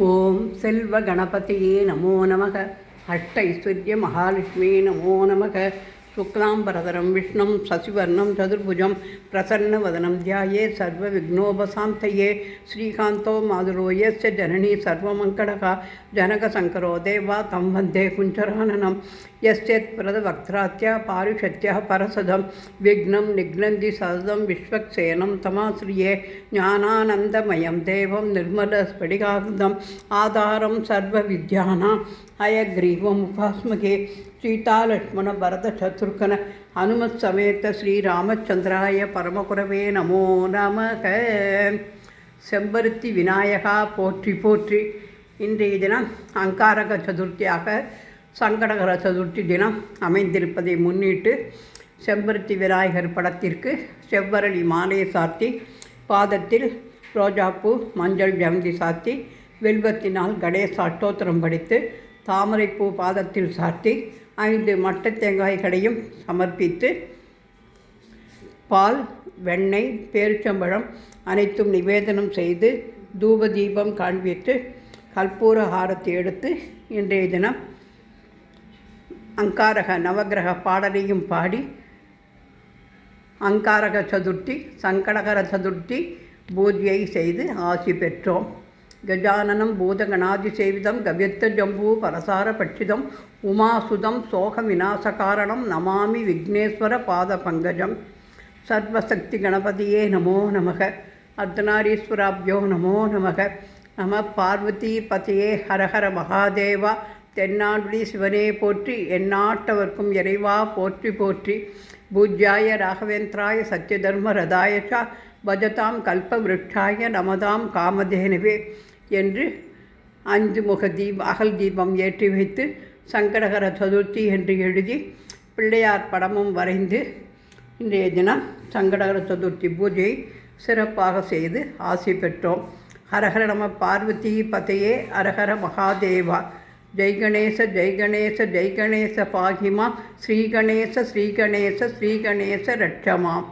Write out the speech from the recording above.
ஓம் செல்வ கணபதியே நமோ நமக. அஷ்ட ஐஸ்வர்ய மகாலட்சுமி நமோ நமக. சுக்லாம்பரதரம் விஷ்ணும் சசிவர்ணம் சதுர்புஜம் பிரசன்னவதனம் தியாயே சர்வ விக்னோபசாந்தயே. ஸ்ரீகாந்தோ மாதுரோ யஸ்ய ஜனனி சர்வமங்கடகா ஜனகசங்கரோ தேவா தம் வந்தே குஞ்சரானனம். யஸ்யத் பிரதவக்த்ராத்யா பாரிஷத்யா பரசதம் விக்னம் நிக்னந்தி சததம் விஸ்வக்சேனம் தமாஸ்ரியே. ஞானானந்தமயம் தேவம் நிர்மலஸ்படிகாகிருதம் ஆதாரம் சர்வ வித்யானாம் அயக்ரீவம் உபாஸ்மகே. சீதாலக்ஷ்மண பரத சத்ருகன ஹனுமத் சமேத ஸ்ரீராமச்சந்திராய பரமகுரவே நமோ நமக. செம்பருத்தி விநாயகா போற்றி போற்றி. இன்றைய தினம் அங்காரக சதுர்த்தியாக சங்கடகர சதுர்த்தி தினம் அமைந்திருப்பதை முன்னிட்டு செம்பருத்தி விநாயகர் படத்திற்கு செவ்வரளி மாலையை சாத்தி, பாதத்தில் ரோஜாப்பூ மஞ்சள் ஜமந்தி சாத்தி, வெல்வத்தினால் கணேச அஷ்டோத்திரம் படித்து, தாமரைப்பூ பாதத்தில் சாத்தி, 5 மட்டை தேங்காய்களையும் சமர்ப்பித்து, பால் வெண்ணெய் பேரிச்சம்பழம் அனைத்தும் நிவேதனம் செய்து தூப தீபம் காண்பித்து கற்பூர ஹாரத்தை எடுத்து இன்றைய தினம் அங்காரக நவகிரக பாடலையும் பாடி அங்காரக சதுர்த்தி சங்கடகர சதுர்த்தி பூஜையை செய்து ஆசி பெற்றோம். கஜானனம் பூதகணாதி சேவிதம் கவ்யத்த ஜம்பூ பரசார பட்சிதம் உமாசுதம் சோக விநாசகாரணம் நமாமி விக்னேஸ்வர பாத பங்கஜம். சர்வசக்தி கணபதியே நமோ நமக. அர்த்தநாரீஸ்வராப்யோ நமோ நமக. நம பார்வதி பதையே ஹரஹர மகாதேவா. தென்னாடுடி சிவனே போற்றி, எந்நாட்டவர்க்கும் இறைவா போற்றி போற்றி. பூஜ்யாய ராகவேந்திராய சத்யதர்ம ரதாயச்சா பஜதாம் கல்பவ்ருட்சாய நமதாம் காமதேனவே என்று 5 முக அகல் தீபம் ஏற்றி வைத்து சங்கடகர சதுர்த்தி என்று எழுதி பிள்ளையார் படமும் வரைந்து இன்றைய தினம் சங்கடகர சதுர்த்தி பூஜையை சிறப்பாக செய்து ஆசி பெற்றோம். ஹரஹர நம பார்வதி பதையே ஹரஹர மகாதேவா. ஜெய் கணேச ஜெய் கணேச ஜெய் கணேச பாகிமா. ஸ்ரீகணேச ஸ்ரீகணேச ஸ்ரீகணேச ரட்சமாம்.